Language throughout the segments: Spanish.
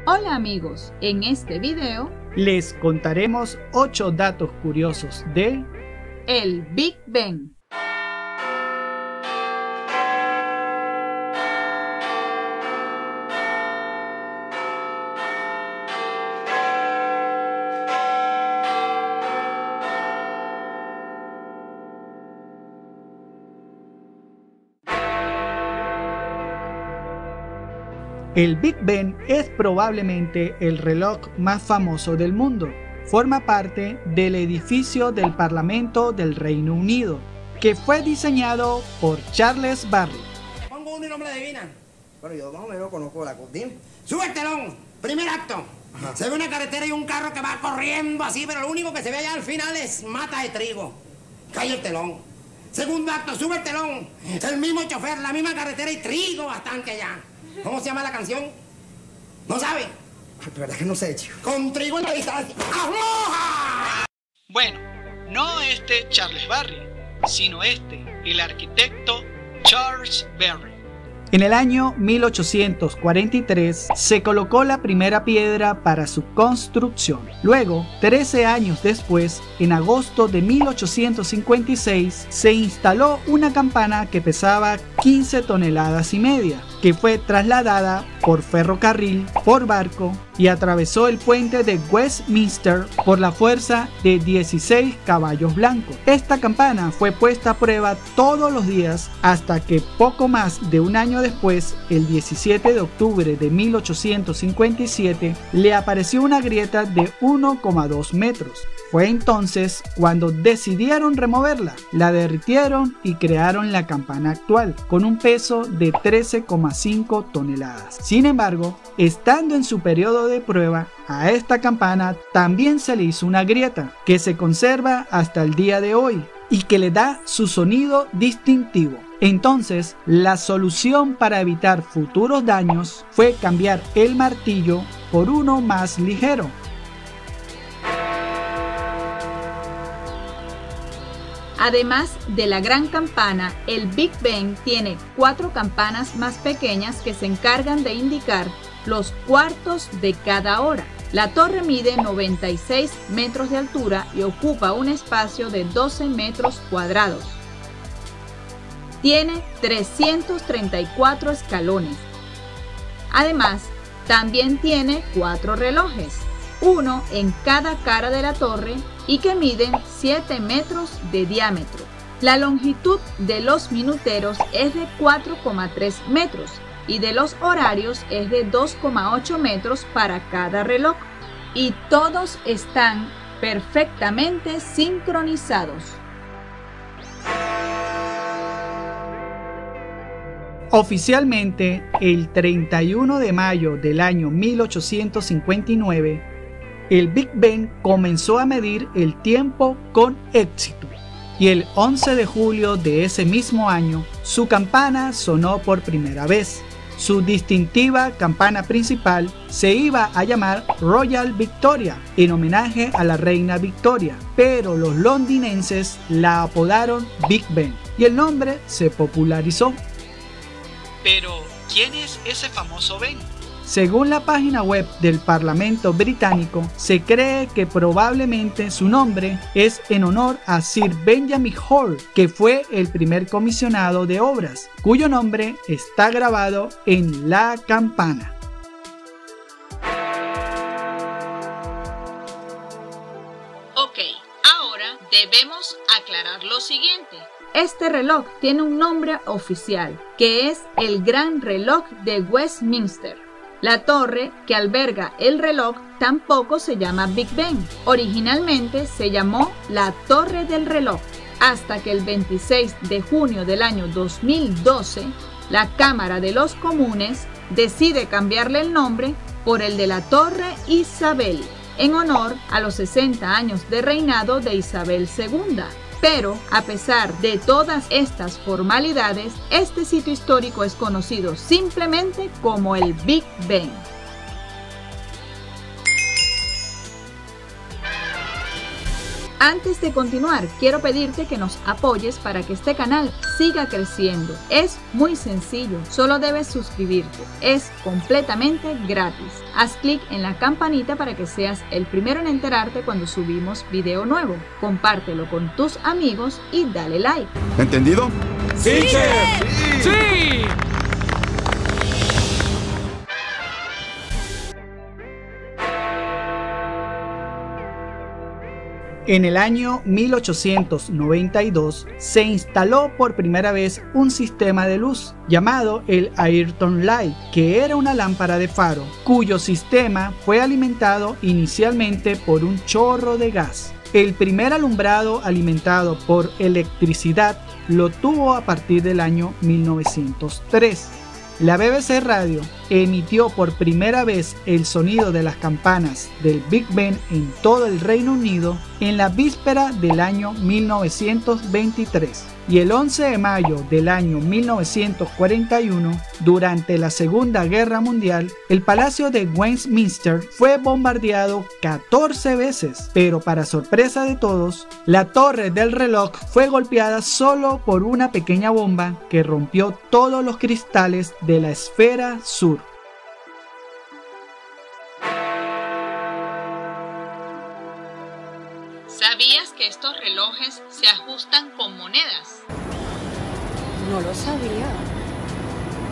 Hola amigos, en este video les contaremos 8 datos curiosos de el Big Bang. El Big Ben es probablemente el reloj más famoso del mundo. Forma parte del edificio del Parlamento del Reino Unido, que fue diseñado por Charles Babbage. Te pongo uno y no me lo adivinan. Bueno, yo más o menos conozco la cosa. Sube el telón, primer acto. Ajá. Se ve una carretera y un carro que va corriendo así, pero lo único que se ve allá al final es mata de trigo. Cae el telón. Segundo acto, sube el telón. El mismo chofer, la misma carretera y trigo bastante allá. ¿Cómo se llama la canción? ¿No sabe? De verdad que no sé, chico. Con trigo en la distancia. ¡Afloja! Bueno, no este Charles Babbage, sino el arquitecto Charles Babbage. En el año 1843 se colocó la primera piedra para su construcción. Luego, 13 años después, en agosto de 1856, se instaló una campana que pesaba 15 toneladas y media, que fue trasladada por ferrocarril, por barco y atravesó el puente de Westminster por la fuerza de 16 caballos blancos. Esta campana fue puesta a prueba todos los días hasta que poco más de un año después, el 17 de octubre de 1857, le apareció una grieta de 1,2 metros. Fue entonces cuando decidieron removerla, la derritieron y crearon la campana actual, con un peso de 13,5 toneladas. Sin embargo, estando en su periodo de prueba, a esta campana también se le hizo una grieta, que se conserva hasta el día de hoy y que le da su sonido distintivo. Entonces, la solución para evitar futuros daños fue cambiar el martillo por uno más ligero. Además de la gran campana, el Big Ben tiene 4 campanas más pequeñas que se encargan de indicar los cuartos de cada hora. La torre mide 96 metros de altura y ocupa un espacio de 12 metros cuadrados. Tiene 334 escalones. Además, también tiene 4 relojes, uno en cada cara de la torre y que miden 7 metros de diámetro. La longitud de los minuteros es de 4,3 metros y de los horarios es de 2,8 metros para cada reloj, y todos están perfectamente sincronizados. Oficialmente, el 31 de mayo del año 1859, el Big Ben comenzó a medir el tiempo con éxito, y el 11 de julio de ese mismo año, su campana sonó por primera vez. Su distintiva campana principal se iba a llamar Royal Victoria, en homenaje a la reina Victoria, pero los londinenses la apodaron Big Ben, y el nombre se popularizó. Pero, ¿quién es ese famoso Ben? Según la página web del Parlamento británico, se cree que probablemente su nombre es en honor a Sir Benjamin Hall, que fue el primer comisionado de obras, cuyo nombre está grabado en la campana. Ok, ahora debemos aclarar lo siguiente. Este reloj tiene un nombre oficial, que es el Gran Reloj de Westminster. La torre que alberga el reloj tampoco se llama Big Ben. Originalmente se llamó la Torre del Reloj, hasta que el 26 de junio del año 2012, la Cámara de los Comunes decide cambiarle el nombre por el de la Torre Isabel, en honor a los 60 años de reinado de Isabel II. Pero, a pesar de todas estas formalidades, este sitio histórico es conocido simplemente como el Big Ben. Antes de continuar, quiero pedirte que nos apoyes para que este canal siga creciendo. Es muy sencillo, solo debes suscribirte. Es completamente gratis. Haz clic en la campanita para que seas el primero en enterarte cuando subimos video nuevo. Compártelo con tus amigos y dale like. ¿Entendido? ¡Sí, chef! ¡Sí! En el año 1892 se instaló por primera vez un sistema de luz llamado el Ayrton Light, que era una lámpara de faro, cuyo sistema fue alimentado inicialmente por un chorro de gas. El primer alumbrado alimentado por electricidad lo tuvo a partir del año 1903. La BBC Radio emitió por primera vez el sonido de las campanas del Big Ben en todo el Reino Unido en la víspera del año 1923. Y el 11 de mayo del año 1941, durante la Segunda Guerra Mundial, el Palacio de Westminster fue bombardeado 14 veces, pero para sorpresa de todos, la torre del reloj fue golpeada solo por una pequeña bomba que rompió todos los cristales de la esfera sur. ¿Sabías que estos relojes se ajustan con monedas? No lo sabía.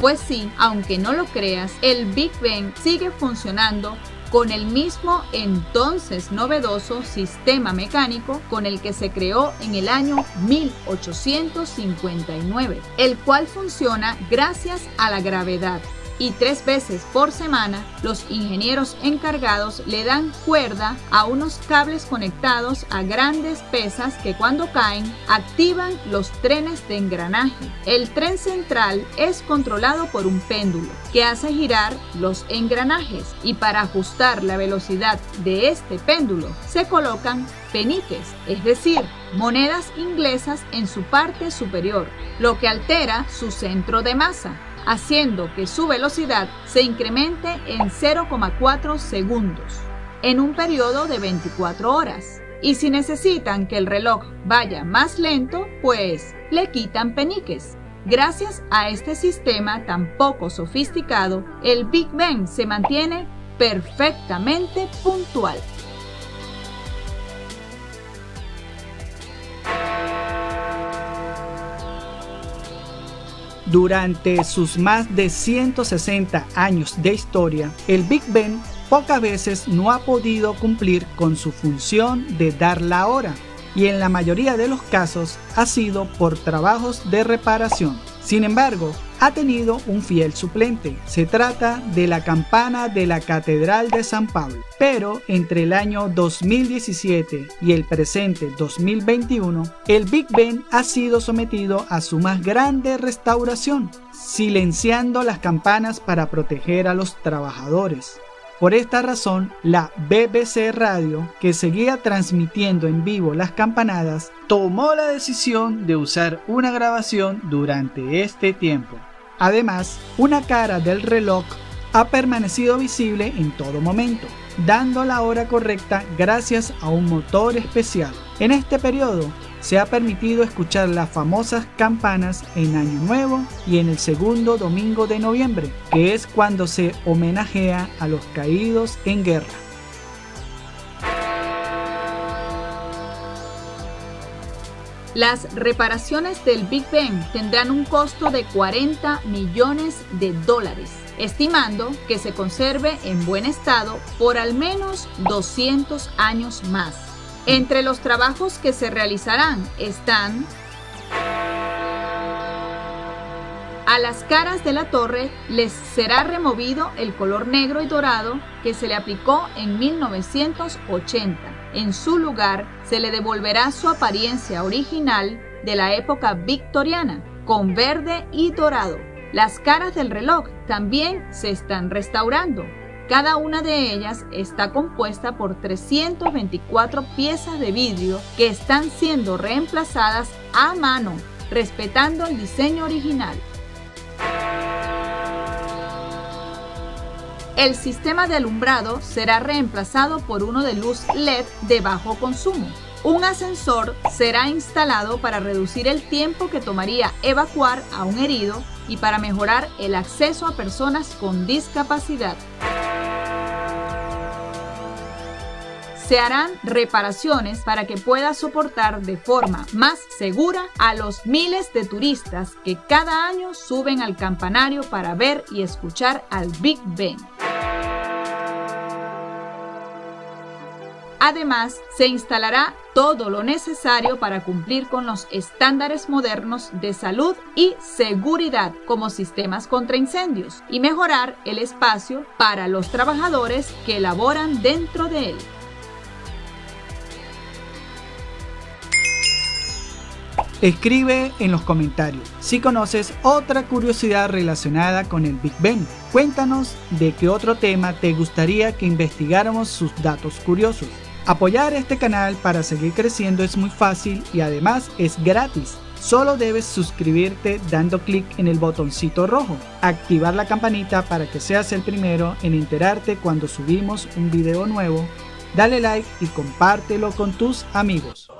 Pues sí, aunque no lo creas, el Big Ben sigue funcionando con el mismo entonces novedoso sistema mecánico con el que se creó en el año 1859, el cual funciona gracias a la gravedad. Y 3 veces por semana los ingenieros encargados le dan cuerda a unos cables conectados a grandes pesas que cuando caen activan los trenes de engranaje. El tren central es controlado por un péndulo que hace girar los engranajes, y para ajustar la velocidad de este péndulo se colocan peniques, es decir, monedas inglesas en su parte superior, lo que altera su centro de masa, haciendo que su velocidad se incremente en 0,4 segundos en un periodo de 24 horas. Y si necesitan que el reloj vaya más lento, pues le quitan peniques. Gracias a este sistema tan poco sofisticado, el Big Ben se mantiene perfectamente puntual. Durante sus más de 160 años de historia, el Big Ben pocas veces no ha podido cumplir con su función de dar la hora, y en la mayoría de los casos ha sido por trabajos de reparación. Sin embargo, ha tenido un fiel suplente. Se trata de la campana de la Catedral de San Pablo. Pero entre el año 2017 y el presente 2021, el Big Ben ha sido sometido a su más grande restauración, silenciando las campanas para proteger a los trabajadores. Por esta razón, la BBC Radio, que seguía transmitiendo en vivo las campanadas, tomó la decisión de usar una grabación durante este tiempo. Además, una cara del reloj ha permanecido visible en todo momento, dando la hora correcta gracias a un motor especial. En este periodo, se ha permitido escuchar las famosas campanas en Año Nuevo y en el segundo domingo de noviembre, que es cuando se homenajea a los caídos en guerra. Las reparaciones del Big Ben tendrán un costo de $40 millones, estimando que se conserve en buen estado por al menos 200 años más. Entre los trabajos que se realizarán están: a las caras de la torre les será removido el color negro y dorado que se le aplicó en 1980. En su lugar se le devolverá su apariencia original de la época victoriana, con verde y dorado. Las caras del reloj también se están restaurando. Cada una de ellas está compuesta por 324 piezas de vidrio que están siendo reemplazadas a mano, respetando el diseño original. El sistema de alumbrado será reemplazado por uno de luz LED de bajo consumo. Un ascensor será instalado para reducir el tiempo que tomaría evacuar a un herido y para mejorar el acceso a personas con discapacidad. Se harán reparaciones para que pueda soportar de forma más segura a los miles de turistas que cada año suben al campanario para ver y escuchar al Big Ben. Además, se instalará todo lo necesario para cumplir con los estándares modernos de salud y seguridad, como sistemas contra incendios, y mejorar el espacio para los trabajadores que laboran dentro de él. Escribe en los comentarios si conoces otra curiosidad relacionada con el Big Ben. Cuéntanos de qué otro tema te gustaría que investigáramos sus datos curiosos. Apoyar este canal para seguir creciendo es muy fácil y además es gratis. Solo debes suscribirte dando clic en el botoncito rojo, activar la campanita para que seas el primero en enterarte cuando subimos un video nuevo, dale like y compártelo con tus amigos.